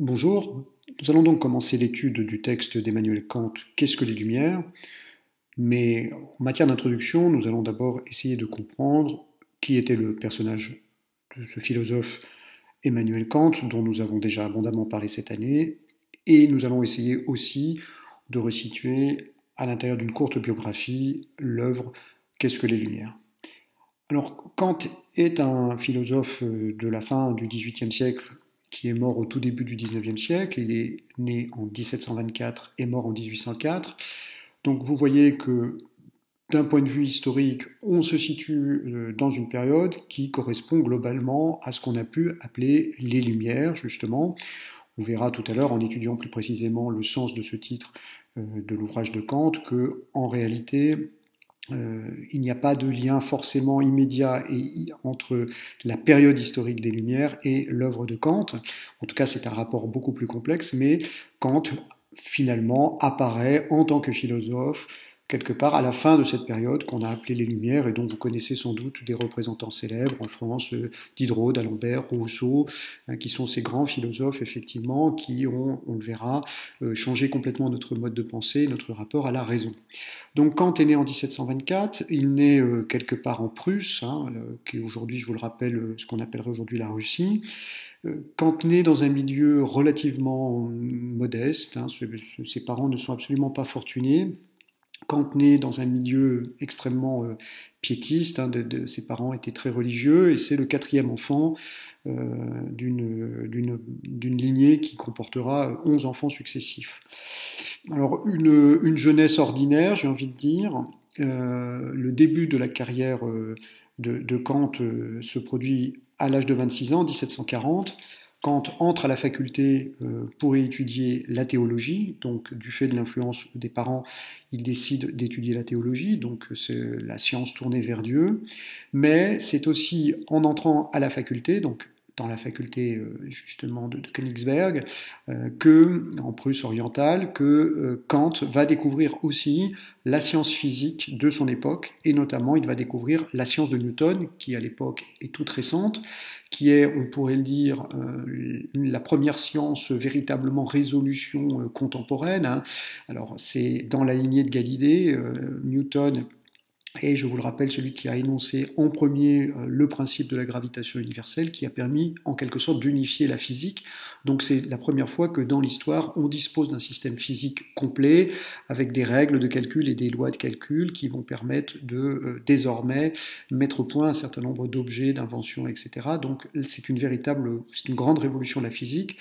Bonjour, nous allons donc commencer l'étude du texte d'Emmanuel Kant, Qu'est-ce que les Lumières? Mais en matière d'introduction, nous allons d'abord essayer de comprendre qui était le personnage de ce philosophe Emmanuel Kant, dont nous avons déjà abondamment parlé cette année, et nous allons essayer aussi de resituer à l'intérieur d'une courte biographie l'œuvre Qu'est-ce que les Lumières? Alors, Kant est un philosophe de la fin du XVIIIe siècle qui est mort au tout début du XIXe siècle. Il est né en 1724 et mort en 1804. Donc vous voyez que d'un point de vue historique, on se situe dans une période qui correspond globalement à ce qu'on a pu appeler les Lumières, justement. On verra tout à l'heure, en étudiant plus précisément le sens de ce titre de l'ouvrage de Kant, que en réalité, il n'y a pas de lien forcément immédiat entre la période historique des Lumières et l'œuvre de Kant. En tout cas, c'est un rapport beaucoup plus complexe, mais Kant, finalement, apparaît en tant que philosophe quelque part à la fin de cette période qu'on a appelée les Lumières et dont vous connaissez sans doute des représentants célèbres en France, Diderot, d'Alembert, Rousseau, qui sont ces grands philosophes effectivement qui ont, on le verra, changé complètement notre mode de pensée, notre rapport à la raison. Donc Kant est né en 1724, il naît quelque part en Prusse, qui est aujourd'hui, je vous le rappelle, ce qu'on appellerait aujourd'hui la Russie. Kant naît dans un milieu relativement modeste, ses parents ne sont absolument pas fortunés. Kant naît dans un milieu extrêmement piétiste, ses parents étaient très religieux, et c'est le quatrième enfant d'une lignée qui comportera 11 enfants successifs. Alors une jeunesse ordinaire, j'ai envie de dire. Le début de la carrière de Kant se produit à l'âge de 26 ans, 1740. Kant entre à la faculté pour y étudier la théologie, donc du fait de l'influence des parents, il décide d'étudier la théologie, donc c'est la science tournée vers Dieu, mais c'est aussi en entrant à la faculté, donc dans la faculté justement de Königsberg, en Prusse orientale, que Kant va découvrir aussi la science physique de son époque, et notamment il va découvrir la science de Newton, qui à l'époque est toute récente, qui est, on pourrait le dire, la première science véritablement résolution contemporaine. Alors c'est dans la lignée de Galilée, Newton et je vous le rappelle, celui qui a énoncé en premier le principe de la gravitation universelle, qui a permis en quelque sorte d'unifier la physique. Donc c'est la première fois que dans l'histoire, on dispose d'un système physique complet, avec des règles de calcul et des lois de calcul qui vont permettre de désormais mettre au point un certain nombre d'objets, d'inventions, etc. Donc c'est une grande révolution de la physique.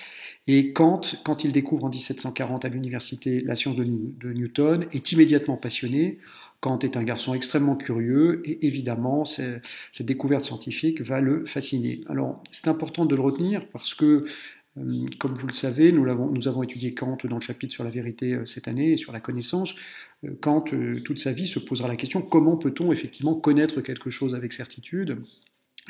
Et Kant, quand il découvre en 1740 à l'université la science de Newton, est immédiatement passionné. Kant est un garçon extrêmement curieux et évidemment, cette découverte scientifique va le fasciner. Alors, c'est important de le retenir parce que, comme vous le savez, nous avons étudié Kant dans le chapitre sur la vérité cette année et sur la connaissance. Kant, toute sa vie, se posera la question comment peut-on effectivement connaître quelque chose avec certitude?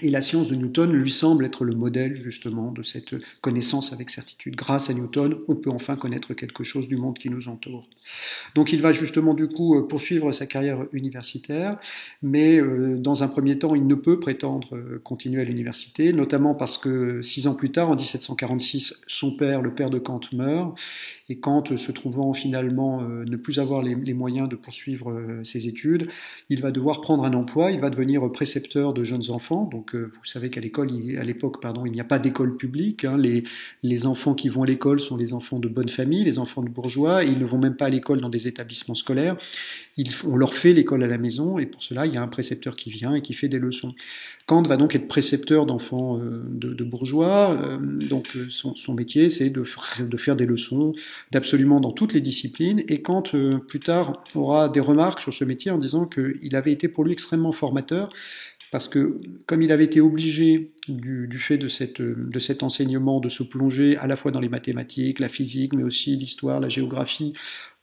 Et la science de Newton lui semble être le modèle justement de cette connaissance avec certitude. Grâce à Newton, on peut enfin connaître quelque chose du monde qui nous entoure. Donc il va justement du coup poursuivre sa carrière universitaire, mais dans un premier temps, il ne peut prétendre continuer à l'université, notamment parce que 6 ans plus tard, en 1746, son père, le père de Kant, meurt, et Kant, se trouvant finalement ne plus avoir les moyens de poursuivre ses études, il va devoir prendre un emploi, il va devenir précepteur de jeunes enfants. Donc vous savez qu'à l'époque, il n'y a pas d'école publique. Les enfants qui vont à l'école sont les enfants de bonne famille, les enfants de bourgeois, et ils ne vont même pas à l'école dans des établissements scolaires. On leur fait l'école à la maison, et pour cela, il y a un précepteur qui vient et qui fait des leçons. Kant va donc être précepteur d'enfants de bourgeois. Son métier, c'est de faire des leçons d'absolument dans toutes les disciplines. Et Kant, plus tard, aura des remarques sur ce métier en disant qu'il avait été pour lui extrêmement formateur, parce que comme il avait été obligé, du fait de cet enseignement, de se plonger à la fois dans les mathématiques, la physique, mais aussi l'histoire, la géographie,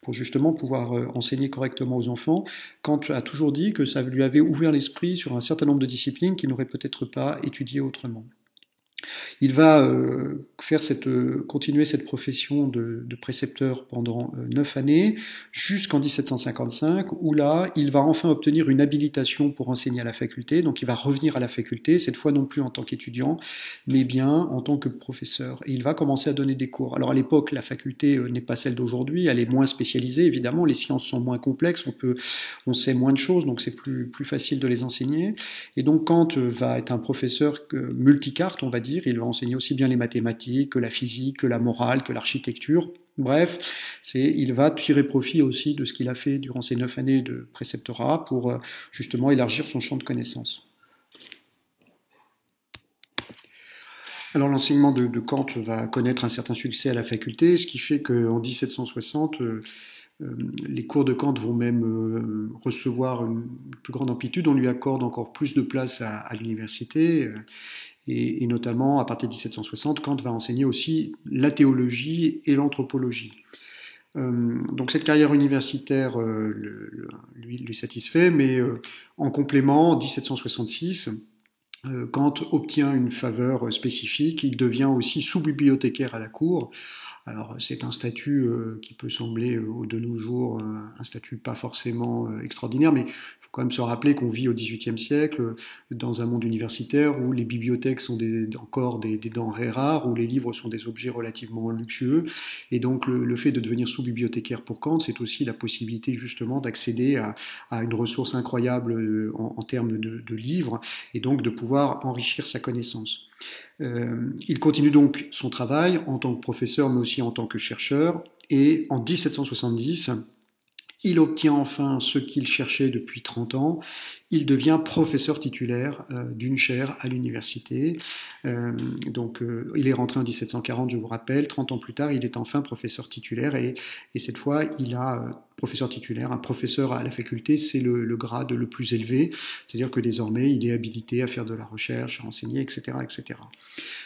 pour justement pouvoir enseigner correctement aux enfants, Kant a toujours dit que ça lui avait ouvert l'esprit sur un certain nombre de disciplines qu'il n'aurait peut-être pas étudiées autrement. Il va continuer cette profession de précepteur pendant 9 années, jusqu'en 1755, où là, il va enfin obtenir une habilitation pour enseigner à la faculté. Donc il va revenir à la faculté, cette fois non plus en tant qu'étudiant, mais bien en tant que professeur. Et il va commencer à donner des cours. Alors à l'époque, la faculté n'est pas celle d'aujourd'hui, elle est moins spécialisée, évidemment, les sciences sont moins complexes, on sait moins de choses, donc c'est plus facile de les enseigner. Et donc Kant va être un professeur multicarte, on va dire. Il va enseigner aussi bien les mathématiques que la physique, que la morale, que l'architecture. Bref, il va tirer profit aussi de ce qu'il a fait durant ces 9 années de préceptorat pour justement élargir son champ de connaissances. Alors l'enseignement de Kant va connaître un certain succès à la faculté, ce qui fait qu'en 1760, les cours de Kant vont même recevoir une plus grande amplitude. On lui accorde encore plus de place à l'université. Et notamment, à partir de 1760, Kant va enseigner aussi la théologie et l'anthropologie. Donc cette carrière universitaire lui satisfait, mais en complément, en 1766, Kant obtient une faveur spécifique. Il devient aussi sous-bibliothécaire à la cour. Alors c'est un statut qui peut sembler de nos jours un statut pas forcément extraordinaire, mais il faut quand même se rappeler qu'on vit au XVIIIe siècle dans un monde universitaire où les bibliothèques sont encore des denrées rares, où les livres sont des objets relativement luxueux, et donc le fait de devenir sous-bibliothécaire pour Kant, c'est aussi la possibilité justement d'accéder à une ressource incroyable en termes de livres, et donc de pouvoir enrichir sa connaissance. Il continue donc son travail en tant que professeur, mais aussi en tant que chercheur. Et en 1770, il obtient enfin ce qu'il cherchait depuis 30 ans. Il devient professeur titulaire d'une chaire à l'université. Il est rentré en 1740, je vous rappelle. 30 ans plus tard, il est enfin professeur titulaire. Et cette fois, il a professeur titulaire. Un professeur à la faculté, c'est le grade le plus élevé. C'est-à-dire que désormais, il est habilité à faire de la recherche, à enseigner, etc., etc.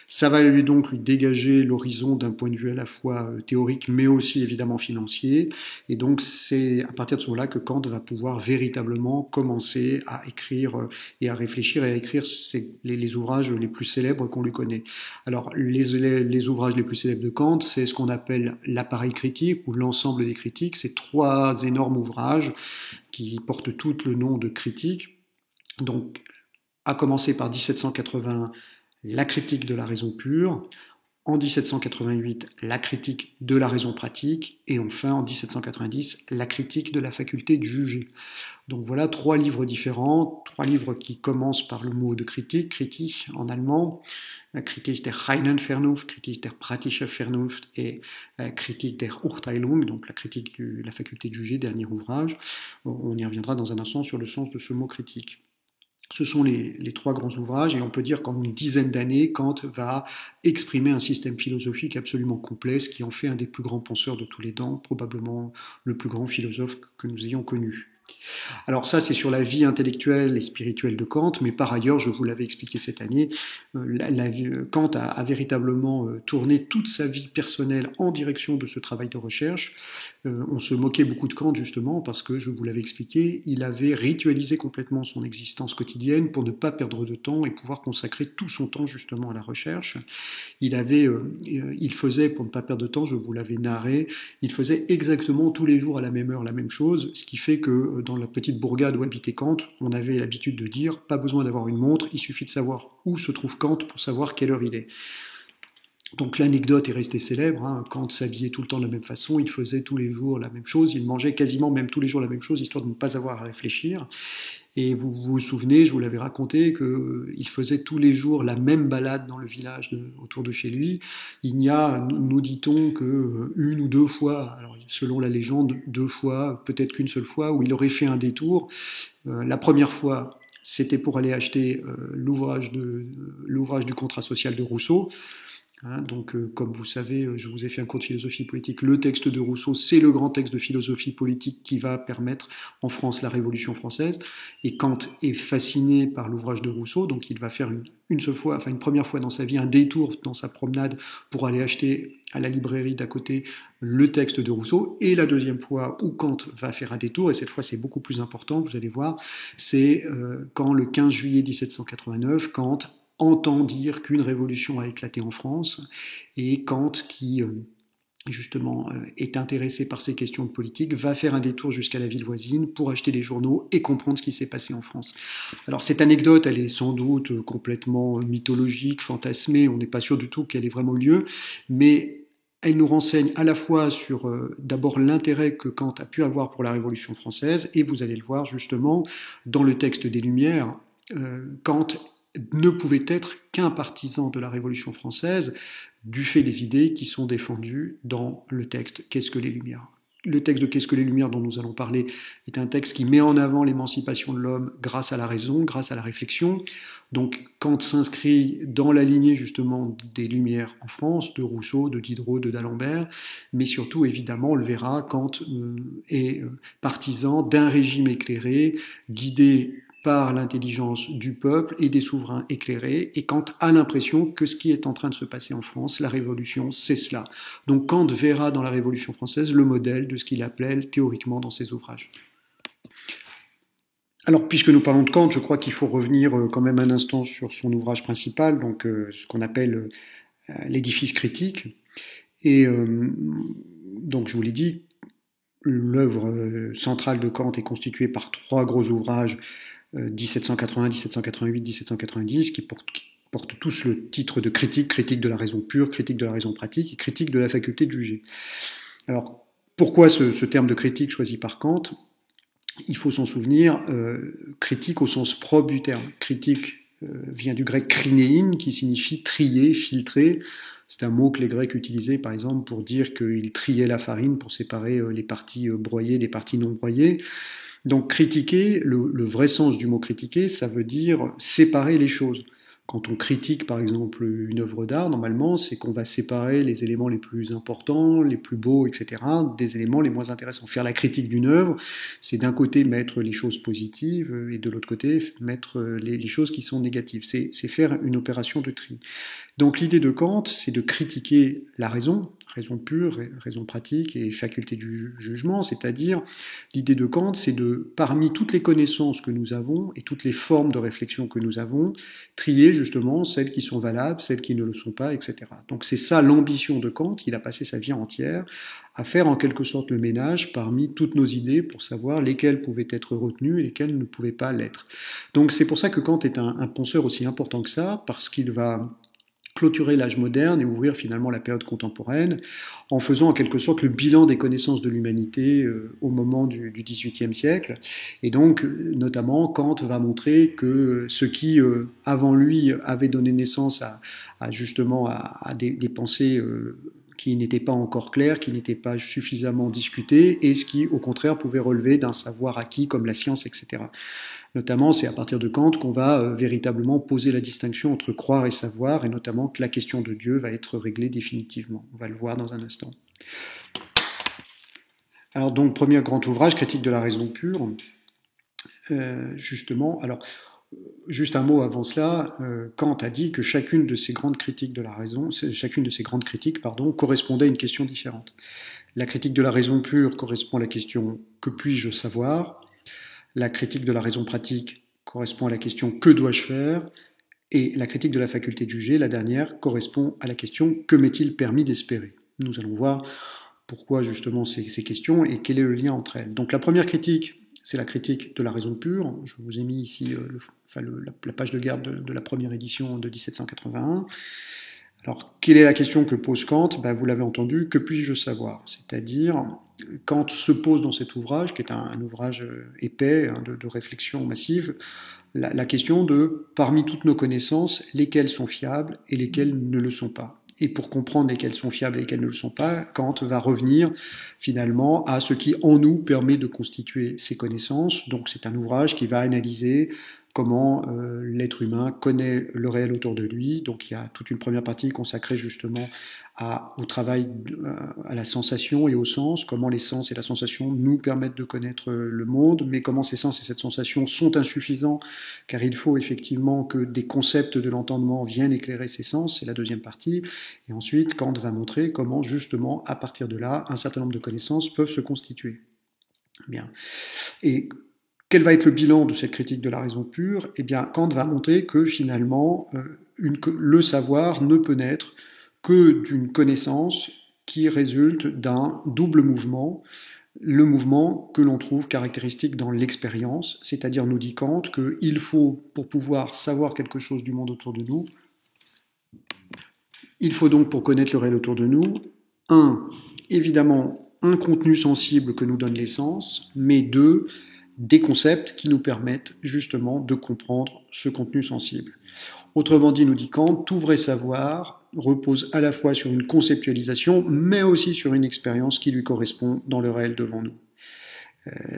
Ça va donc lui dégager l'horizon d'un point de vue à la fois théorique, mais aussi évidemment financier. Et donc, c'est à partir de ce moment-là que Kant va pouvoir véritablement commencer à écrire et à réfléchir et à écrire les ouvrages les plus célèbres qu'on lui connaît. Alors, les ouvrages les plus célèbres de Kant, c'est ce qu'on appelle l'appareil critique ou l'ensemble des critiques. C'est 3 énormes ouvrages qui portent tous le nom de critique. Donc, à commencer par 1780, la critique de la raison pure, en 1788, la critique de la raison pratique, et enfin, en 1790, la critique de la faculté de juger. Donc voilà 3 livres différents, 3 livres qui commencent par le mot de critique en allemand, Kritik der reinen Vernunft, Kritik der praktischen Vernunft et Kritik der Urteilung, donc la critique de la faculté de juger, dernier ouvrage. On y reviendra dans un instant sur le sens de ce mot critique. Ce sont les 3 grands ouvrages, et on peut dire qu'en une dizaine d'années, Kant va exprimer un système philosophique absolument complexe qui en fait un des plus grands penseurs de tous les temps, probablement le plus grand philosophe que nous ayons connu. Alors ça, c'est sur la vie intellectuelle et spirituelle de Kant, mais par ailleurs, je vous l'avais expliqué cette année, Kant a véritablement tourné toute sa vie personnelle en direction de ce travail de recherche. On se moquait beaucoup de Kant justement parce que, je vous l'avais expliqué, il avait ritualisé complètement son existence quotidienne pour ne pas perdre de temps et pouvoir consacrer tout son temps justement à la recherche. Il faisait, pour ne pas perdre de temps, je vous l'avais narré, il faisait exactement tous les jours à la même heure la même chose, ce qui fait que dans la petite bourgade où habitait Kant, on avait l'habitude de dire « pas besoin d'avoir une montre, il suffit de savoir où se trouve Kant pour savoir quelle heure il est ». Donc l'anecdote est restée célèbre, hein. Kant s'habillait tout le temps de la même façon, il faisait tous les jours la même chose, il mangeait quasiment même tous les jours la même chose, histoire de ne pas avoir à réfléchir. Et vous vous souvenez, je vous l'avais raconté, qu'il faisait tous les jours la même balade dans le village autour de chez lui. Il n'y a, nous dit-on, que 1 ou 2 fois, alors selon la légende, 2 fois, peut-être qu'une seule fois, où il aurait fait un détour. La première fois, c'était pour aller acheter l'ouvrage du contrat social de Rousseau. Donc, comme vous savez, je vous ai fait un cours de philosophie politique. Le texte de Rousseau, c'est le grand texte de philosophie politique qui va permettre en France la Révolution française. Et Kant est fasciné par l'ouvrage de Rousseau, donc il va faire une première fois dans sa vie, un détour dans sa promenade pour aller acheter à la librairie d'à côté le texte de Rousseau. Et la deuxième fois où Kant va faire un détour, et cette fois c'est beaucoup plus important, vous allez voir, c'est quand le 15 juillet 1789, Kant entend dire qu'une révolution a éclaté en France, et Kant, qui justement est intéressé par ces questions de politique, va faire un détour jusqu'à la ville voisine pour acheter les journaux et comprendre ce qui s'est passé en France. Alors cette anecdote, elle est sans doute complètement mythologique, fantasmée, on n'est pas sûr du tout qu'elle ait vraiment eu lieu, mais elle nous renseigne à la fois sur d'abord l'intérêt que Kant a pu avoir pour la Révolution française, et vous allez le voir justement dans le texte des Lumières, Kant ne pouvait être qu'un partisan de la Révolution française du fait des idées qui sont défendues dans le texte Qu'est-ce que les Lumières ? Le texte de Qu'est-ce que les Lumières dont nous allons parler est un texte qui met en avant l'émancipation de l'homme grâce à la raison, grâce à la réflexion. Donc Kant s'inscrit dans la lignée justement des Lumières en France, de Rousseau, de Diderot, de d'Alembert, mais surtout évidemment on le verra, Kant est partisan d'un régime éclairé, guidé par l'intelligence du peuple et des souverains éclairés, et Kant a l'impression que ce qui est en train de se passer en France, la Révolution, c'est cela. Donc Kant verra dans la Révolution française le modèle de ce qu'il appelait théoriquement dans ses ouvrages. Alors, puisque nous parlons de Kant, je crois qu'il faut revenir quand même un instant sur son ouvrage principal, donc ce qu'on appelle l'édifice critique. Et donc, je vous l'ai dit, l'œuvre centrale de Kant est constituée par 3 gros ouvrages, 1780, 1788, 1790, qui portent tous le titre de critique, critique de la raison pure, critique de la raison pratique et critique de la faculté de juger. Alors, pourquoi ce terme de critique choisi par Kant ? Il faut s'en souvenir, critique au sens propre du terme. Critique vient du grec krinéin, qui signifie trier, filtrer. C'est un mot que les Grecs utilisaient, par exemple, pour dire qu'ils triaient la farine pour séparer les parties broyées des parties non broyées. Donc critiquer, le vrai sens du mot critiquer, ça veut dire séparer les choses. Quand on critique par exemple une œuvre d'art, normalement, c'est qu'on va séparer les éléments les plus importants, les plus beaux, etc., des éléments les moins intéressants. Faire la critique d'une œuvre, c'est d'un côté mettre les choses positives et de l'autre côté mettre les choses qui sont négatives. C'est faire une opération de tri. Donc l'idée de Kant, c'est de critiquer la raison, raison pure, raison pratique et faculté du jugement, c'est-à-dire l'idée de Kant, c'est de, parmi toutes les connaissances que nous avons et toutes les formes de réflexion que nous avons, trier justement celles qui sont valables, celles qui ne le sont pas, etc. Donc c'est ça l'ambition de Kant, il a passé sa vie entière à faire en quelque sorte le ménage parmi toutes nos idées pour savoir lesquelles pouvaient être retenues et lesquelles ne pouvaient pas l'être. Donc c'est pour ça que Kant est un penseur aussi important que ça, parce qu'il va clôturer l'âge moderne et ouvrir finalement la période contemporaine en faisant en quelque sorte le bilan des connaissances de l'humanité au moment du XVIIIe siècle. Et donc, notamment, Kant va montrer que ce qui, avant lui, avait donné naissance justement à des pensées qui n'étaient pas encore claires, qui n'étaient pas suffisamment discutées, et ce qui, au contraire, pouvait relever d'un savoir acquis comme la science, etc. Notamment, c'est à partir de Kant qu'on va véritablement poser la distinction entre croire et savoir, et notamment que la question de Dieu va être réglée définitivement. On va le voir dans un instant. Alors donc, premier grand ouvrage, Critique de la raison pure. Justement, alors, juste un mot avant cela, Kant a dit que chacune de ces grandes critiques de la raison, correspondait à une question différente. La critique de la raison pure correspond à la question « que puis-je savoir ?» La critique de la raison pratique correspond à la question « que dois-je faire ?» Et la critique de la faculté de juger, la dernière, correspond à la question « que m'est-il permis d'espérer ?» Nous allons voir pourquoi justement ces questions et quel est le lien entre elles. Donc la première critique, c'est la critique de la raison pure. Je vous ai mis ici la page de garde de la première édition de 1781. Alors, quelle est la question que pose Kant ? Vous l'avez entendu, que puis-je savoir ? C'est-à-dire, Kant se pose dans cet ouvrage, qui est un ouvrage épais, de réflexion massive, la question de, parmi toutes nos connaissances, lesquelles sont fiables et lesquelles ne le sont pas. Et pour comprendre lesquelles sont fiables et lesquelles ne le sont pas, Kant va revenir finalement à ce qui en nous permet de constituer ces connaissances. Donc c'est un ouvrage qui va analyser comment l'être humain connaît le réel autour de lui. Donc il y a toute une première partie consacrée justement au travail, à la sensation et au sens, comment les sens et la sensation nous permettent de connaître le monde, mais comment ces sens et cette sensation sont insuffisants, car il faut effectivement que des concepts de l'entendement viennent éclairer ces sens, c'est la deuxième partie. Et ensuite, Kant va montrer comment justement, à partir de là, un certain nombre de connaissances peuvent se constituer. Bien. Et quel va être le bilan de cette critique de la raison pure ? Eh bien, Kant va montrer que finalement, le savoir ne peut naître que d'une connaissance qui résulte d'un double mouvement, le mouvement que l'on trouve caractéristique dans l'expérience, c'est-à-dire nous dit Kant qu'il faut, pour pouvoir savoir quelque chose du monde autour de nous, il faut donc, pour connaître le réel autour de nous, évidemment, un contenu sensible que nous donne les sens, mais deux, des concepts qui nous permettent justement de comprendre ce contenu sensible. Autrement dit, nous dit Kant, tout vrai savoir repose à la fois sur une conceptualisation, mais aussi sur une expérience qui lui correspond dans le réel devant nous.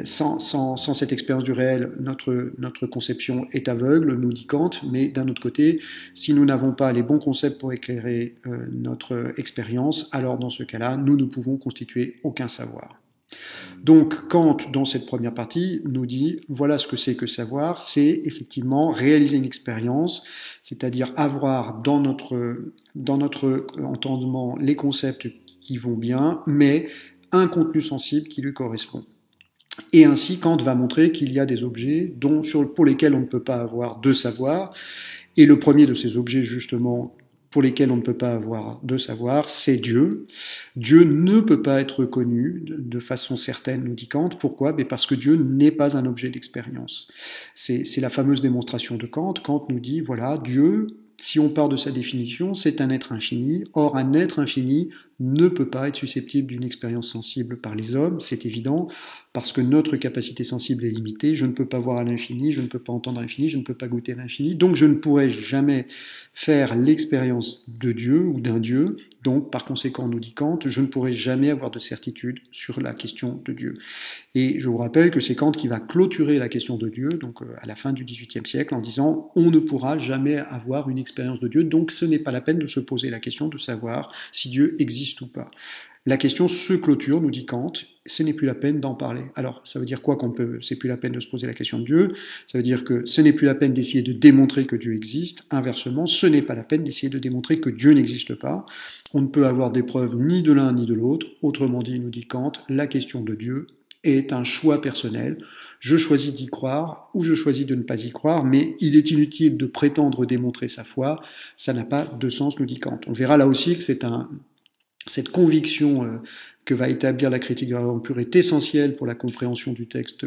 Sans cette expérience du réel, notre conception est aveugle, nous dit Kant, mais d'un autre côté, si nous n'avons pas les bons concepts pour éclairer notre expérience, alors dans ce cas-là, nous ne pouvons constituer aucun savoir. Donc Kant, dans cette première partie, nous dit, voilà ce que c'est que savoir, c'est effectivement réaliser une expérience, c'est-à-dire avoir dans notre entendement les concepts qui vont bien, mais un contenu sensible qui lui correspond. Et ainsi, Kant va montrer qu'il y a des objets pour lesquels on ne peut pas avoir de savoir, et le premier de ces objets, justement, pour lesquels on ne peut pas avoir de savoir, c'est Dieu. Dieu ne peut pas être connu de façon certaine, nous dit Kant. Pourquoi ? Parce que Dieu n'est pas un objet d'expérience. C'est la fameuse démonstration de Kant. Kant nous dit, voilà, Dieu, si on part de sa définition, c'est un être infini. Or, un être infini ne peut pas être susceptible d'une expérience sensible par les hommes, c'est évident, parce que notre capacité sensible est limitée. Je ne peux pas voir à l'infini, je ne peux pas entendre à l'infini, je ne peux pas goûter à l'infini, donc je ne pourrai jamais faire l'expérience de Dieu ou d'un Dieu. Donc, par conséquent, nous dit Kant, je ne pourrai jamais avoir de certitude sur la question de Dieu. Et je vous rappelle que c'est Kant qui va clôturer la question de Dieu, donc à la fin du XVIIIe siècle, en disant on ne pourra jamais avoir une expérience de Dieu, donc ce n'est pas la peine de se poser la question de savoir si Dieu existe ou pas. La question se clôture, nous dit Kant, ce n'est plus la peine d'en parler. Alors, ça veut dire quoi c'est plus la peine de se poser la question de Dieu? Ça veut dire que ce n'est plus la peine d'essayer de démontrer que Dieu existe. Inversement, ce n'est pas la peine d'essayer de démontrer que Dieu n'existe pas. On ne peut avoir des preuves ni de l'un ni de l'autre. Autrement dit, nous dit Kant, la question de Dieu est un choix personnel. Je choisis d'y croire ou je choisis de ne pas y croire, mais il est inutile de prétendre démontrer sa foi. Ça n'a pas de sens, nous dit Kant. On verra là aussi que cette conviction que va établir la critique de la raison pure est essentielle pour la compréhension du texte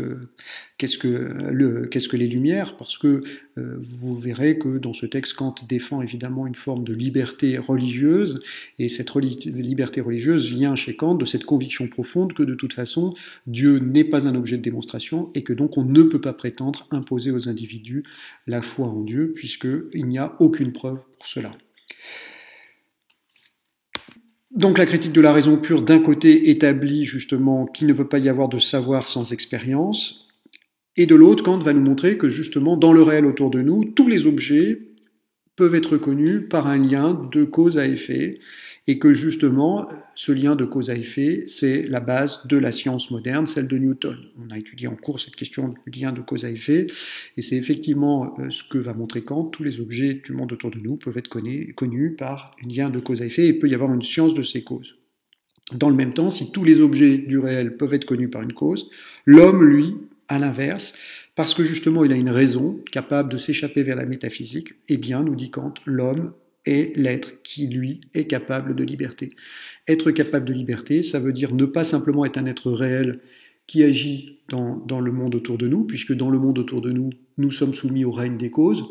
qu'est-ce que les Lumières, parce que vous verrez que dans ce texte, Kant défend évidemment une forme de liberté religieuse, et cette liberté religieuse vient chez Kant de cette conviction profonde que de toute façon, Dieu n'est pas un objet de démonstration, et que donc on ne peut pas prétendre imposer aux individus la foi en Dieu, puisqu'il n'y a aucune preuve pour cela. Donc la critique de la raison pure, d'un côté, établit justement qu'il ne peut pas y avoir de savoir sans expérience, et de l'autre, Kant va nous montrer que justement, dans le réel autour de nous, tous les objets peuvent être connus par un lien de cause à effet, et que justement, ce lien de cause à effet, c'est la base de la science moderne, celle de Newton. On a étudié en cours cette question du lien de cause à effet, et c'est effectivement ce que va montrer Kant. Tous les objets du monde autour de nous peuvent être connus par un lien de cause à effet, et il peut y avoir une science de ces causes. Dans le même temps, si tous les objets du réel peuvent être connus par une cause, l'homme, lui, à l'inverse, parce que justement il a une raison capable de s'échapper vers la métaphysique, eh bien, nous dit Kant, l'homme est l'être qui, lui, est capable de liberté. Être capable de liberté, ça veut dire ne pas simplement être un être réel qui agit dans le monde autour de nous, puisque dans le monde autour de nous, nous sommes soumis au règne des causes,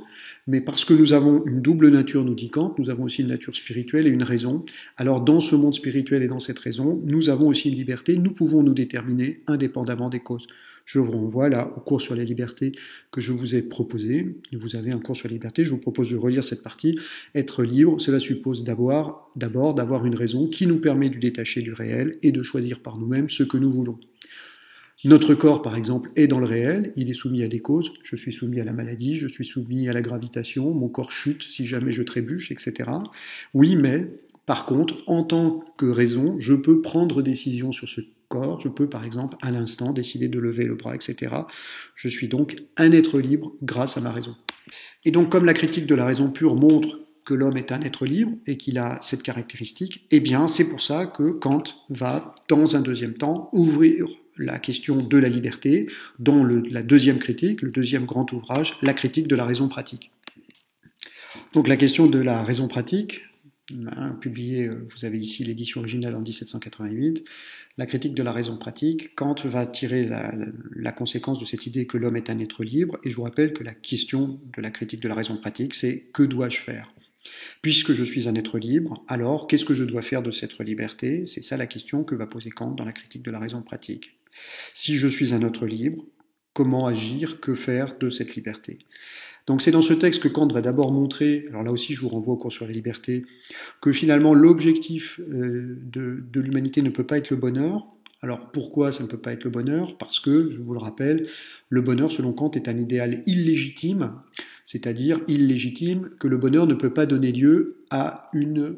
mais parce que nous avons une double nature, nous dit Kant, nous avons aussi une nature spirituelle et une raison. Alors dans ce monde spirituel et dans cette raison, nous avons aussi une liberté, nous pouvons nous déterminer indépendamment des causes. Je vous renvoie là au cours sur la liberté que je vous ai proposé. Vous avez un cours sur la liberté, je vous propose de relire cette partie. Être libre, cela suppose d'abord d'avoir une raison qui nous permet de détacher du réel et de choisir par nous-mêmes ce que nous voulons. Notre corps, par exemple, est dans le réel, il est soumis à des causes, je suis soumis à la maladie, je suis soumis à la gravitation, mon corps chute si jamais je trébuche, etc. Oui, mais, par contre, en tant que raison, je peux prendre décision sur ce corps, je peux, par exemple, à l'instant, décider de lever le bras, etc. Je suis donc un être libre grâce à ma raison. Et donc, comme la critique de la raison pure montre que l'homme est un être libre et qu'il a cette caractéristique, eh bien, c'est pour ça que Kant va, dans un deuxième temps, ouvrir la question de la liberté dans la deuxième critique, le deuxième grand ouvrage, la critique de la raison pratique. Donc la question de la raison pratique, publiée, vous avez ici l'édition originale en 1788, la critique de la raison pratique, Kant va tirer la conséquence de cette idée que l'homme est un être libre, et je vous rappelle que la question de la critique de la raison pratique, c'est que dois-je faire? Puisque je suis un être libre, alors qu'est-ce que je dois faire de cette liberté? C'est ça la question que va poser Kant dans la critique de la raison pratique. Si je suis un être libre, comment agir, que faire de cette liberté? Donc c'est dans ce texte que Kant va d'abord montrer, alors là aussi je vous renvoie au cours sur la liberté, que finalement l'objectif de l'humanité ne peut pas être le bonheur. Alors pourquoi ça ne peut pas être le bonheur? Parce que, je vous le rappelle, le bonheur selon Kant est un idéal illégitime, c'est-à-dire illégitime que le bonheur ne peut pas donner lieu à une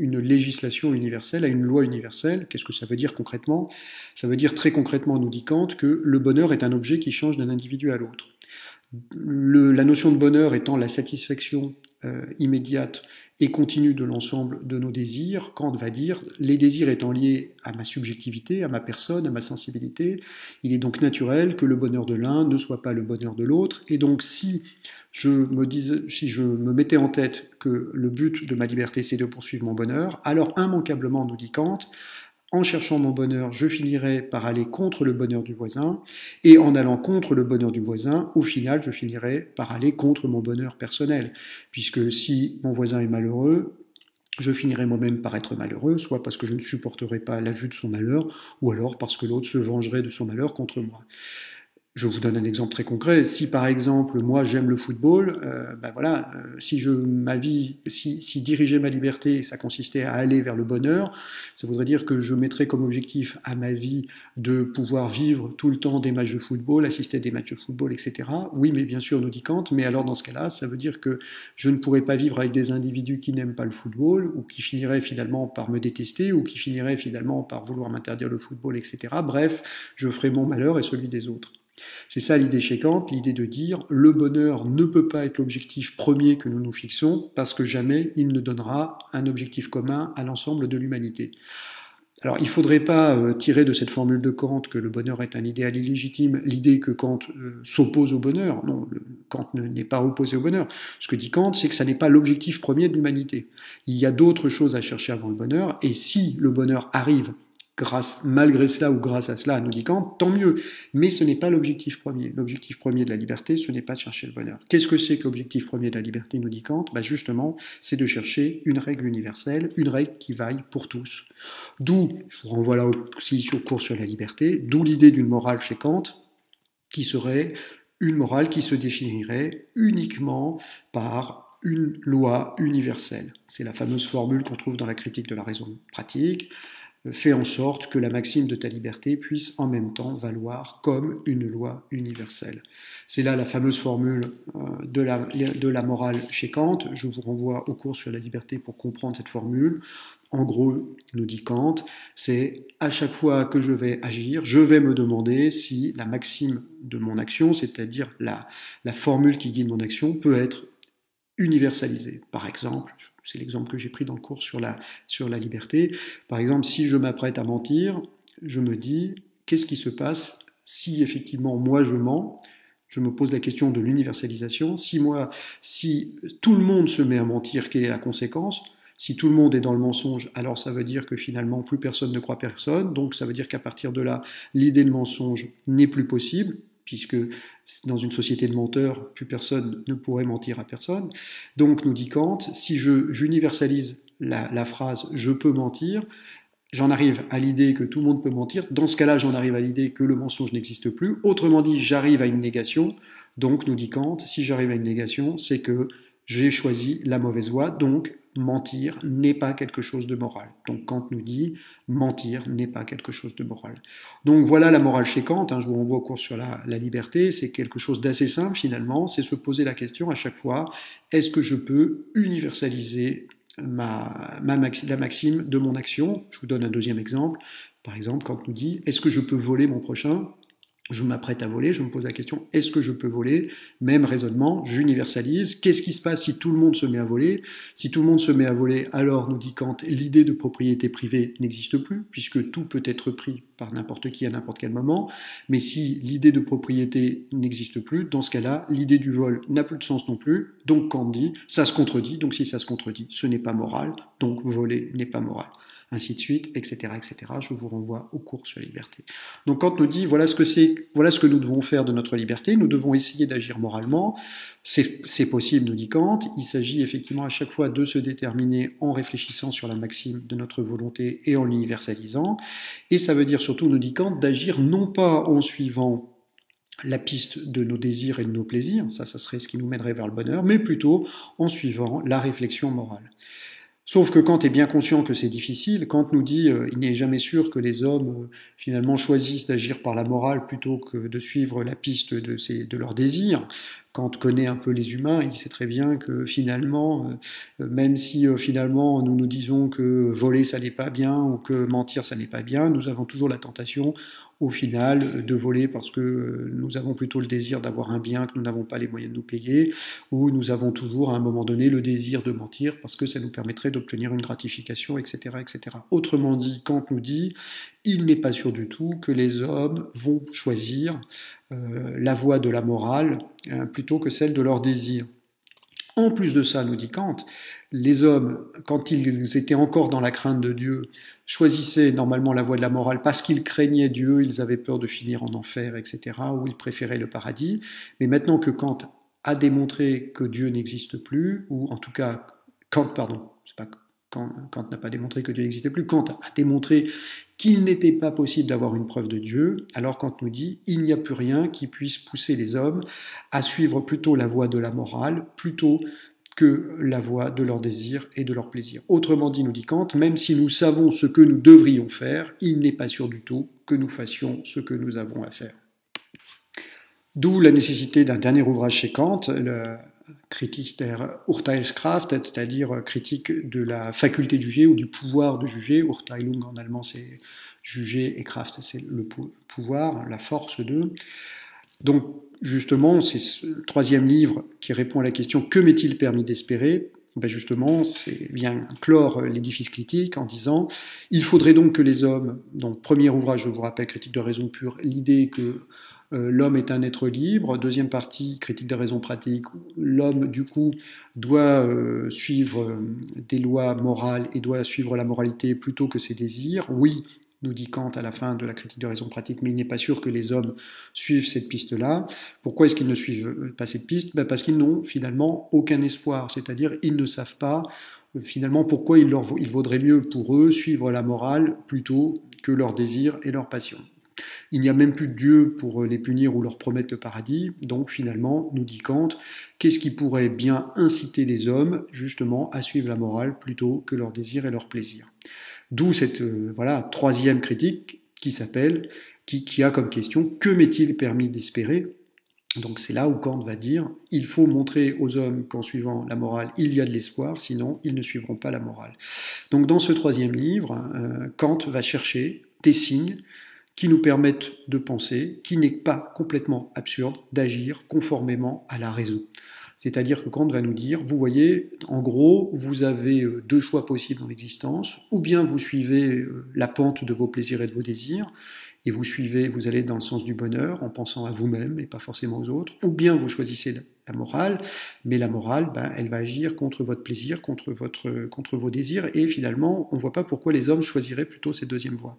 législation universelle, à une loi universelle. Qu'est-ce que ça veut dire concrètement? Ça veut dire très concrètement, nous dit Kant, que le bonheur est un objet qui change d'un individu à l'autre. La notion de bonheur étant la satisfaction immédiate et continue de l'ensemble de nos désirs, Kant va dire, les désirs étant liés à ma subjectivité, à ma personne, à ma sensibilité, il est donc naturel que le bonheur de l'un ne soit pas le bonheur de l'autre, et donc si je me mettais en tête que le but de ma liberté c'est de poursuivre mon bonheur, alors immanquablement, nous dit Kant, en cherchant mon bonheur, je finirai par aller contre le bonheur du voisin, et en allant contre le bonheur du voisin, au final, je finirai par aller contre mon bonheur personnel, puisque si mon voisin est malheureux, je finirai moi-même par être malheureux, soit parce que je ne supporterai pas la vue de son malheur, ou alors parce que l'autre se vengerait de son malheur contre moi. Je vous donne un exemple très concret. Si par exemple moi j'aime le football, si diriger ma liberté, ça consistait à aller vers le bonheur, ça voudrait dire que je mettrais comme objectif à ma vie de pouvoir vivre tout le temps des matchs de football, assister à des matchs de football, etc. Oui, mais bien sûr, nous dit Kant, mais alors dans ce cas-là, ça veut dire que je ne pourrais pas vivre avec des individus qui n'aiment pas le football, ou qui finiraient finalement par me détester, ou qui finiraient finalement par vouloir m'interdire le football, etc. Bref, je ferai mon malheur et celui des autres. C'est ça l'idée chez Kant, l'idée de dire le bonheur ne peut pas être l'objectif premier que nous nous fixons parce que jamais il ne donnera un objectif commun à l'ensemble de l'humanité. Alors il ne faudrait pas tirer de cette formule de Kant que le bonheur est un idéal illégitime l'idée que Kant s'oppose au bonheur. Non, Kant n'est pas opposé au bonheur. Ce que dit Kant, c'est que ça n'est pas l'objectif premier de l'humanité. Il y a d'autres choses à chercher avant le bonheur, et si le bonheur arrive malgré cela ou grâce à cela, nous dit Kant, tant mieux. Mais ce n'est pas l'objectif premier. L'objectif premier de la liberté, ce n'est pas de chercher le bonheur. Qu'est-ce que c'est que l'objectif premier de la liberté, nous dit Kant? Justement, c'est de chercher une règle universelle, une règle qui vaille pour tous. D'où, je vous renvoie là aussi au cours sur la liberté, d'où l'idée d'une morale chez Kant, qui serait une morale qui se définirait uniquement par une loi universelle. C'est la fameuse formule qu'on trouve dans la critique de la raison pratique. Fait en sorte que la maxime de ta liberté puisse en même temps valoir comme une loi universelle. C'est là la fameuse formule de la morale chez Kant. Je vous renvoie au cours sur la liberté pour comprendre cette formule. En gros, nous dit Kant, c'est à chaque fois que je vais agir, je vais me demander si la maxime de mon action, c'est-à-dire la formule qui guide mon action, peut être universalisée. Par exemple, c'est l'exemple que j'ai pris dans le cours sur la liberté. Par exemple, si je m'apprête à mentir, je me dis, qu'est-ce qui se passe si effectivement moi je mens? Je me pose la question de l'universalisation. Si tout le monde se met à mentir, quelle est la conséquence? Si tout le monde est dans le mensonge, alors ça veut dire que finalement plus personne ne croit personne, donc ça veut dire qu'à partir de là, l'idée de mensonge n'est plus possible, puisque dans une société de menteurs, plus personne ne pourrait mentir à personne. Donc, nous dit Kant, si j'universalise la phrase « je peux mentir », j'en arrive à l'idée que tout le monde peut mentir. Dans ce cas-là, j'en arrive à l'idée que le mensonge n'existe plus. Autrement dit, j'arrive à une négation. Donc, nous dit Kant, si j'arrive à une négation, c'est que j'ai choisi la mauvaise voie, donc mentir n'est pas quelque chose de moral. Donc Kant nous dit, mentir n'est pas quelque chose de moral. Donc voilà la morale chez Kant, je vous renvoie au cours sur la liberté, c'est quelque chose d'assez simple finalement, c'est se poser la question à chaque fois, est-ce que je peux universaliser la maxime de mon action? Je vous donne un deuxième exemple. Par exemple, Kant nous dit, est-ce que je peux voler mon prochain? Je m'apprête à voler, je me pose la question, est-ce que je peux voler? Même raisonnement, j'universalise. Qu'est-ce qui se passe si tout le monde se met à voler? Si tout le monde se met à voler, alors, nous dit Kant, l'idée de propriété privée n'existe plus, puisque tout peut être pris par n'importe qui à n'importe quel moment. Mais si l'idée de propriété n'existe plus, dans ce cas-là, l'idée du vol n'a plus de sens non plus. Donc Kant dit, ça se contredit, donc si ça se contredit, ce n'est pas moral, donc voler n'est pas moral. Ainsi de suite, etc., etc. Je vous renvoie au cours sur la liberté. Donc Kant nous dit, voilà ce que c'est, voilà ce que nous devons faire de notre liberté, nous devons essayer d'agir moralement, c'est possible, nous dit Kant, il s'agit effectivement à chaque fois de se déterminer en réfléchissant sur la maxime de notre volonté et en l'universalisant, et ça veut dire surtout, nous dit Kant, d'agir non pas en suivant la piste de nos désirs et de nos plaisirs, ça serait ce qui nous mènerait vers le bonheur, mais plutôt en suivant la réflexion morale. Sauf que Kant est bien conscient que c'est difficile. Kant nous dit il n'est jamais sûr que les hommes finalement choisissent d'agir par la morale plutôt que de suivre la piste de leurs désirs. Kant connaît un peu les humains, il sait très bien que finalement, même si finalement nous nous disons que voler ça n'est pas bien ou que mentir ça n'est pas bien, nous avons toujours la tentation au final de voler parce que nous avons plutôt le désir d'avoir un bien que nous n'avons pas les moyens de nous payer, ou nous avons toujours à un moment donné le désir de mentir parce que ça nous permettrait d'obtenir une gratification, etc., etc. Autrement dit, Kant nous dit, il n'est pas sûr du tout que les hommes vont choisir la voie de la morale plutôt que celle de leur désir. En plus de ça, nous dit Kant, les hommes, quand ils étaient encore dans la crainte de Dieu, choisissaient normalement la voie de la morale parce qu'ils craignaient Dieu, ils avaient peur de finir en enfer, etc., ou ils préféraient le paradis. Mais maintenant que Kant a démontré que Dieu n'existe plus, ou en tout cas, Kant n'a pas démontré que Dieu n'existait plus, Kant a démontré qu'il n'était pas possible d'avoir une preuve de Dieu, alors Kant nous dit il n'y a plus rien qui puisse pousser les hommes à suivre plutôt la voie de la morale, plutôt que la voie de leur désir et de leur plaisir. Autrement dit, nous dit Kant, même si nous savons ce que nous devrions faire, il n'est pas sûr du tout que nous fassions ce que nous avons à faire. D'où la nécessité d'un dernier ouvrage chez Kant, le Kritik der Urteilskraft, c'est-à-dire critique de la faculté de juger ou du pouvoir de juger. Urteilung en allemand c'est juger et Kraft c'est le pouvoir, la force de. Donc justement, c'est ce troisième livre qui répond à la question que m'est-il permis d'espérer? Ben justement, c'est vient clore l'édifice critique en disant il faudrait donc que les hommes, donc premier ouvrage, je vous rappelle, Critique de raison pure, l'idée que l'homme est un être libre. Deuxième partie, critique de raison pratique. L'homme, du coup, doit suivre des lois morales et doit suivre la moralité plutôt que ses désirs. Oui, nous dit Kant à la fin de la critique de raison pratique, mais il n'est pas sûr que les hommes suivent cette piste-là. Pourquoi est-ce qu'ils ne suivent pas cette piste? Parce qu'ils n'ont finalement aucun espoir, c'est-à-dire ils ne savent pas finalement pourquoi il vaudrait mieux pour eux suivre la morale plutôt que leurs désirs et leurs passions. Il n'y a même plus de Dieu pour les punir ou leur promettre le paradis. Donc finalement, nous dit Kant, qu'est-ce qui pourrait bien inciter les hommes justement à suivre la morale plutôt que leurs désirs et leurs plaisirs? D'où cette troisième critique qui a comme question que m'est-il permis d'espérer? Donc c'est là où Kant va dire il faut montrer aux hommes qu'en suivant la morale il y a de l'espoir, sinon ils ne suivront pas la morale. Donc dans ce troisième livre, Kant va chercher des signes qui nous permettent de penser qu'il n'est pas complètement absurde d'agir conformément à la raison. C'est-à-dire que Kant va nous dire, vous voyez, en gros, vous avez deux choix possibles dans l'existence, ou bien vous suivez la pente de vos plaisirs et de vos désirs, et vous allez dans le sens du bonheur en pensant à vous-même et pas forcément aux autres, ou bien vous choisissez la morale, mais la morale, elle va agir contre votre plaisir, contre vos désirs, et finalement, on ne voit pas pourquoi les hommes choisiraient plutôt cette deuxième voie.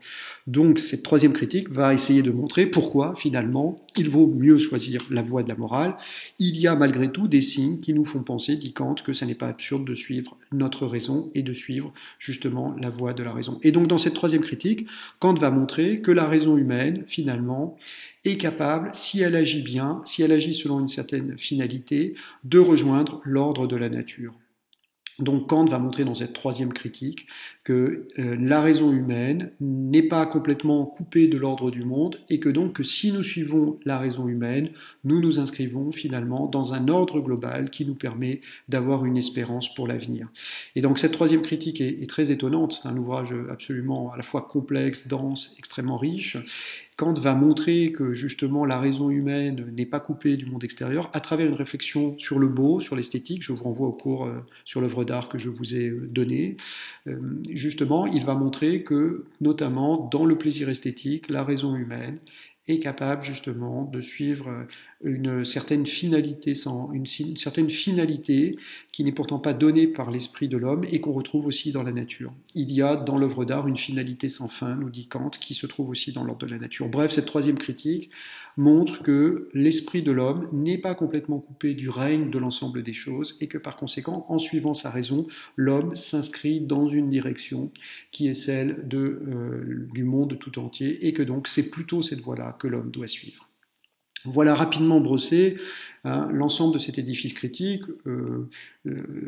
Donc, cette troisième critique va essayer de montrer pourquoi, finalement, il vaut mieux choisir la voie de la morale. Il y a malgré tout des signes qui nous font penser, dit Kant, que ça n'est pas absurde de suivre notre raison et de suivre justement la voie de la raison. Et donc, dans cette troisième critique, Kant va montrer que la raison humaine, finalement, est capable, si elle agit bien, si elle agit selon une certaine finalité, de rejoindre l'ordre de la nature. Donc Kant va montrer dans cette troisième critique que la raison humaine n'est pas complètement coupée de l'ordre du monde et que donc que si nous suivons la raison humaine, nous nous inscrivons finalement dans un ordre global qui nous permet d'avoir une espérance pour l'avenir. Et donc cette troisième critique est très étonnante, c'est un ouvrage absolument à la fois complexe, dense, extrêmement riche, Kant va montrer que justement la raison humaine n'est pas coupée du monde extérieur à travers une réflexion sur le beau, sur l'esthétique. Je vous renvoie au cours sur l'œuvre d'art que je vous ai donné. Justement, il va montrer que, notamment dans le plaisir esthétique, la raison humaine est capable justement de suivre une certaine finalité, une certaine finalité qui n'est pourtant pas donnée par l'esprit de l'homme et qu'on retrouve aussi dans la nature. Il y a dans l'œuvre d'art une finalité sans fin, nous dit Kant, qui se trouve aussi dans l'ordre de la nature. Bref, cette troisième critique montre que l'esprit de l'homme n'est pas complètement coupé du règne de l'ensemble des choses et que par conséquent, en suivant sa raison, l'homme s'inscrit dans une direction qui est celle du monde tout entier et que donc c'est plutôt cette voie-là que l'homme doit suivre. Voilà rapidement brossé l'ensemble de cet édifice critique.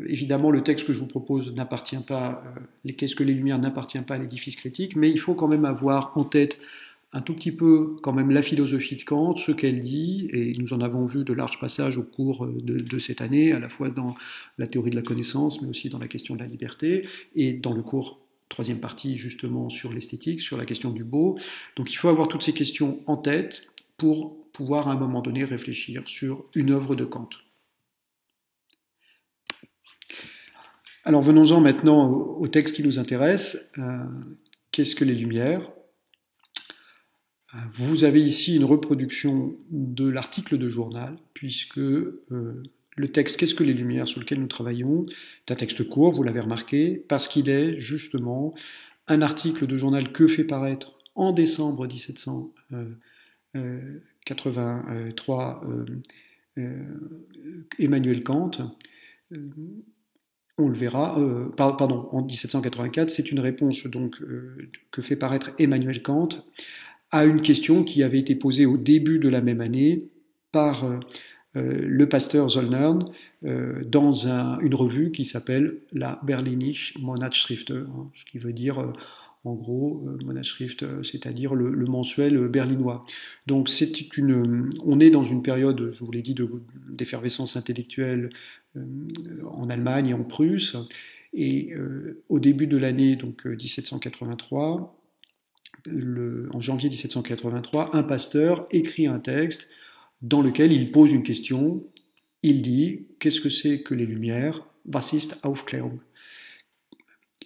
Évidemment, le texte que je vous propose n'appartient pas, Qu'est-ce que les Lumières n'appartient pas à l'édifice critique, mais il faut quand même avoir en tête un tout petit peu quand même la philosophie de Kant, ce qu'elle dit, et nous en avons vu de larges passages au cours de cette année, à la fois dans la théorie de la connaissance, mais aussi dans la question de la liberté, et dans le cours troisième partie justement sur l'esthétique, sur la question du beau. Donc il faut avoir toutes ces questions en tête pour pouvoir à un moment donné réfléchir sur une œuvre de Kant. Alors venons-en maintenant au texte qui nous intéresse. Qu'est-ce que les Lumières ? Vous avez ici une reproduction de l'article de journal, puisque le texte Qu'est-ce que les Lumières sur lequel nous travaillons est un texte court, vous l'avez remarqué, parce qu'il est justement un article de journal que fait paraître en décembre 1783 Emmanuel Kant. On le verra, en 1784, c'est une réponse donc que fait paraître Emmanuel Kant à une question qui avait été posée au début de la même année par le pasteur Zollner dans une revue qui s'appelle la Berlinische Monatsschrift, ce qui veut dire en gros Monatsschrift, c'est-à-dire le mensuel berlinois. Donc on est dans une période, je vous l'ai dit, d'effervescence intellectuelle en Allemagne et en Prusse, et au début de l'année donc 1783, en janvier 1783, un pasteur écrit un texte dans lequel il pose une question. Il dit « Qu'est-ce que c'est que les Lumières ? Was ist Aufklärung ?»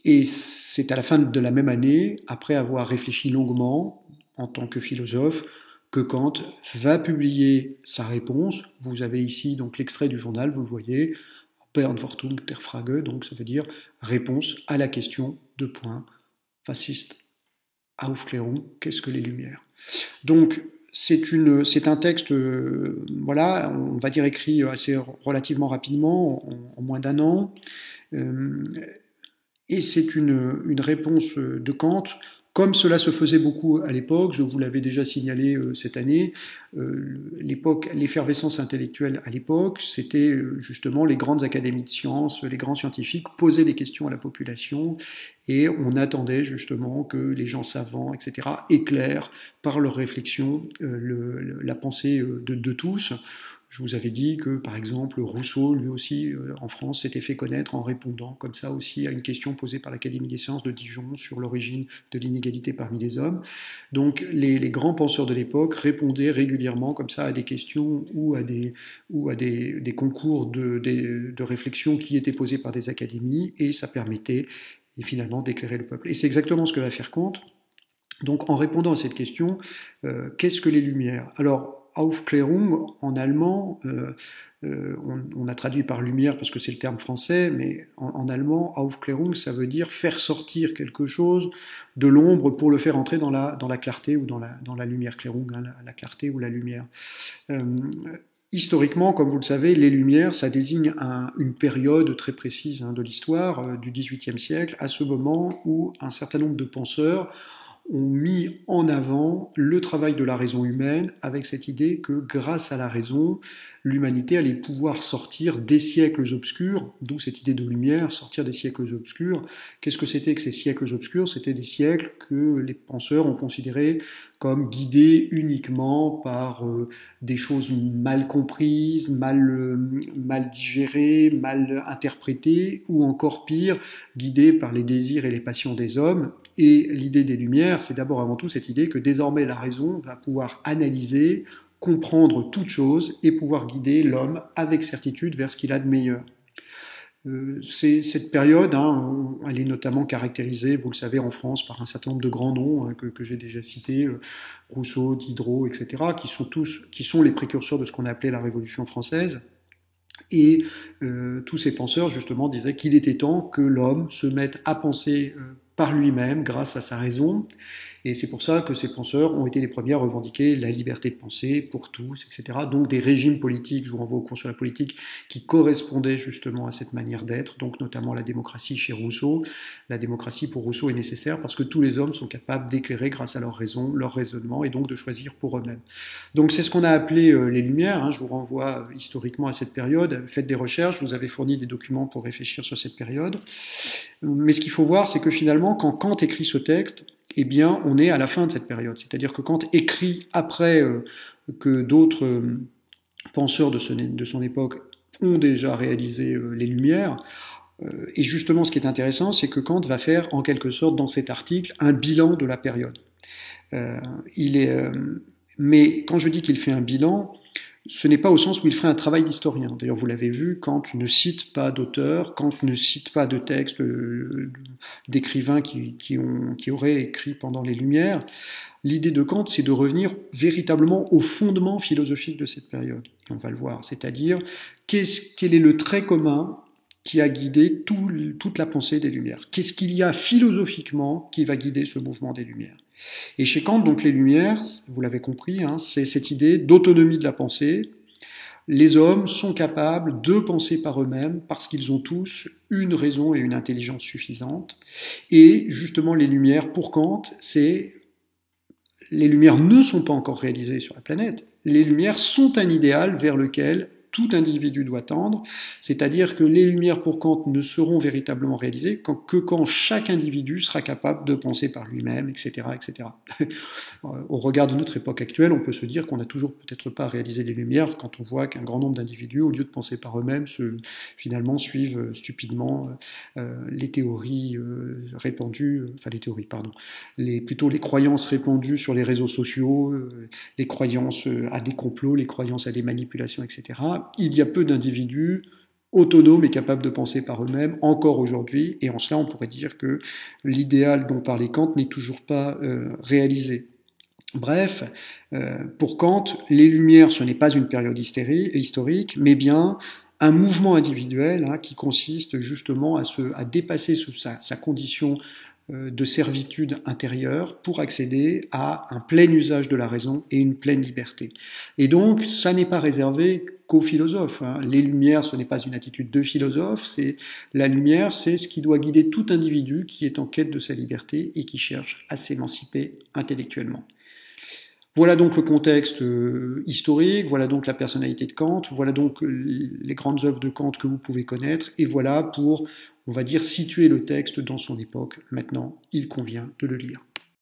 Et c'est à la fin de la même année, après avoir réfléchi longuement en tant que philosophe, que Kant va publier sa réponse. Vous avez ici donc l'extrait du journal, vous le voyez, Beantwortung der Frage, donc ça veut dire réponse à la question de point. Was ist Aufklärung, qu'est-ce que les Lumières ? Donc c'est un texte, voilà, on va dire écrit relativement rapidement, en moins d'un an, et c'est une réponse de Kant, comme cela se faisait beaucoup à l'époque. Je vous l'avais déjà signalé cette année. L'effervescence intellectuelle à l'époque, c'était justement les grandes académies de sciences, les grands scientifiques posaient des questions à la population et on attendait justement que les gens savants, etc., éclairent par leur réflexion la pensée de tous. Je vous avais dit que, par exemple, Rousseau, lui aussi, en France, s'était fait connaître en répondant comme ça aussi à une question posée par l'Académie des sciences de Dijon sur l'origine de l'inégalité parmi les hommes. Donc, les grands penseurs de l'époque répondaient régulièrement comme ça à des questions ou à des concours de réflexion qui étaient posés par des académies, et ça permettait finalement d'éclairer le peuple. Et c'est exactement ce que va faire Kant. Donc, en répondant à cette question, qu'est-ce que les Lumières ? Alors, Aufklärung, en allemand, on a traduit par lumière parce que c'est le terme français, mais en allemand, Aufklärung, ça veut dire faire sortir quelque chose de l'ombre pour le faire entrer dans la clarté ou dans la lumière. Klärung, la clarté ou la lumière. Historiquement, comme vous le savez, les Lumières, ça désigne une période très précise de l'histoire du XVIIIe siècle, à ce moment où un certain nombre de penseurs ont mis en avant le travail de la raison humaine avec cette idée que grâce à la raison, l'humanité allait pouvoir sortir des siècles obscurs, d'où cette idée de lumière, sortir des siècles obscurs. Qu'est-ce que c'était que ces siècles obscurs ? C'était des siècles que les penseurs ont considérés comme guidés uniquement par des choses mal comprises, mal digérées, mal interprétées, ou encore pire, guidés par les désirs et les passions des hommes. Et l'idée des Lumières, Lumières, c'est d'abord avant tout cette idée que désormais la raison va pouvoir analyser, comprendre toute chose et pouvoir guider l'homme avec certitude vers ce qu'il a de meilleur. C'est cette période, elle est notamment caractérisée, vous le savez, en France par un certain nombre de grands noms que j'ai déjà cités, Rousseau, Diderot, etc., qui sont les précurseurs de ce qu'on a appelé la Révolution française. Et tous ces penseurs, justement, disaient qu'il était temps que l'homme se mette à penser par lui-même, grâce à sa raison. Et c'est pour ça que ces penseurs ont été les premiers à revendiquer la liberté de penser pour tous, etc. Donc des régimes politiques, je vous renvoie au cours sur la politique, qui correspondaient justement à cette manière d'être, donc notamment la démocratie chez Rousseau. La démocratie pour Rousseau est nécessaire parce que tous les hommes sont capables d'éclairer grâce à leur raison, leur raisonnement, et donc de choisir pour eux-mêmes. Donc c'est ce qu'on a appelé les Lumières, je vous renvoie historiquement à cette période, faites des recherches, je vous avez fourni des documents pour réfléchir sur cette période. Mais ce qu'il faut voir, c'est que finalement, quand Kant écrit ce texte, eh bien, on est à la fin de cette période. C'est-à-dire que Kant écrit après que d'autres penseurs de son époque ont déjà réalisé les Lumières. Et justement, ce qui est intéressant, c'est que Kant va faire, en quelque sorte, dans cet article, un bilan de la période. Mais quand je dis qu'il fait un bilan, ce n'est pas au sens où il ferait un travail d'historien. D'ailleurs, vous l'avez vu, Kant ne cite pas d'auteurs, Kant ne cite pas de textes d'écrivains qui auraient écrit pendant les Lumières. L'idée de Kant, c'est de revenir véritablement au fondement philosophique de cette période. Et on va le voir, c'est-à-dire quel est le trait commun qui a guidé toute la pensée des Lumières. Qu'est-ce qu'il y a philosophiquement qui va guider ce mouvement des Lumières? Et chez Kant, donc les Lumières, vous l'avez compris, c'est cette idée d'autonomie de la pensée. Les hommes sont capables de penser par eux-mêmes parce qu'ils ont tous une raison et une intelligence suffisantes. Et justement, les Lumières, pour Kant, les Lumières ne sont pas encore réalisées sur la planète. Les Lumières sont un idéal vers lequel tout individu doit tendre, c'est-à-dire que les Lumières pour Kant ne seront véritablement réalisées que quand chaque individu sera capable de penser par lui-même, etc., etc. Au regard de notre époque actuelle, on peut se dire qu'on n'a toujours peut-être pas réalisé les Lumières quand on voit qu'un grand nombre d'individus, au lieu de penser par eux-mêmes, finalement suivent stupidement les théories répandues, enfin les théories, pardon, plutôt les croyances répandues sur les réseaux sociaux, les croyances à des complots, les croyances à des manipulations, etc. Il y a peu d'individus autonomes et capables de penser par eux-mêmes encore aujourd'hui, et en cela on pourrait dire que l'idéal dont parlait Kant n'est toujours pas réalisé. Bref, pour Kant, les Lumières, ce n'est pas une période historique, mais bien un mouvement individuel qui consiste justement à dépasser sa condition de servitude intérieure pour accéder à un plein usage de la raison et une pleine liberté. Et donc, ça n'est pas réservé qu'aux philosophes. Les Lumières, ce n'est pas une attitude de philosophe, la lumière, c'est ce qui doit guider tout individu qui est en quête de sa liberté et qui cherche à s'émanciper intellectuellement. Voilà donc le contexte historique, voilà donc la personnalité de Kant, voilà donc les grandes œuvres de Kant que vous pouvez connaître, et voilà pour, on va dire, situer le texte dans son époque. Maintenant, il convient de le lire.